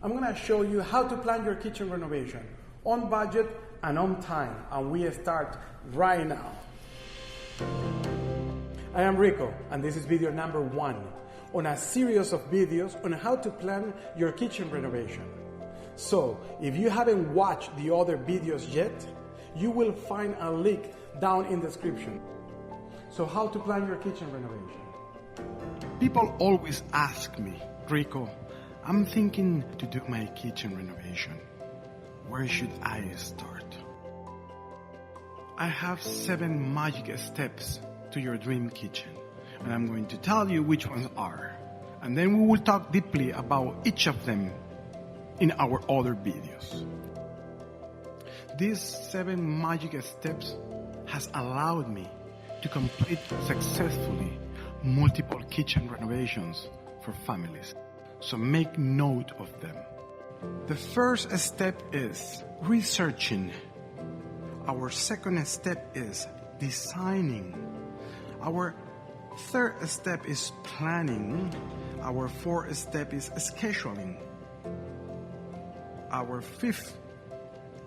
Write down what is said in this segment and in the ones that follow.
I'm going to show you how to plan your kitchen renovation on budget and on time, and we start right now. I am Rico, and this is video number 1 on a series of videos on how to plan your kitchen renovation. So, if you haven't watched the other videos yet, you will find a link down in the description. So, how to plan your kitchen renovation? People always ask me, Rico, I'm thinking to do my kitchen renovation. Where should I start? I have 7 magic steps to your dream kitchen, and I'm going to tell you which ones are. And then we will talk deeply about each of them in our other videos. These 7 magic steps has allowed me to complete successfully multiple kitchen renovations for families. So make note of them. The first step is researching. Our second step is designing. Our third step is planning. Our fourth step is scheduling. Our fifth,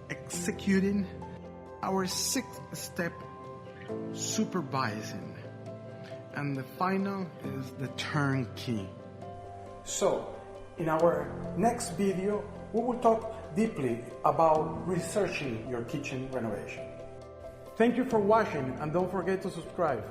executing. Our sixth step, supervising. And the final is the turnkey. So, in our next video, we will talk deeply about researching your kitchen renovation. Thank you for watching, and don't forget to subscribe.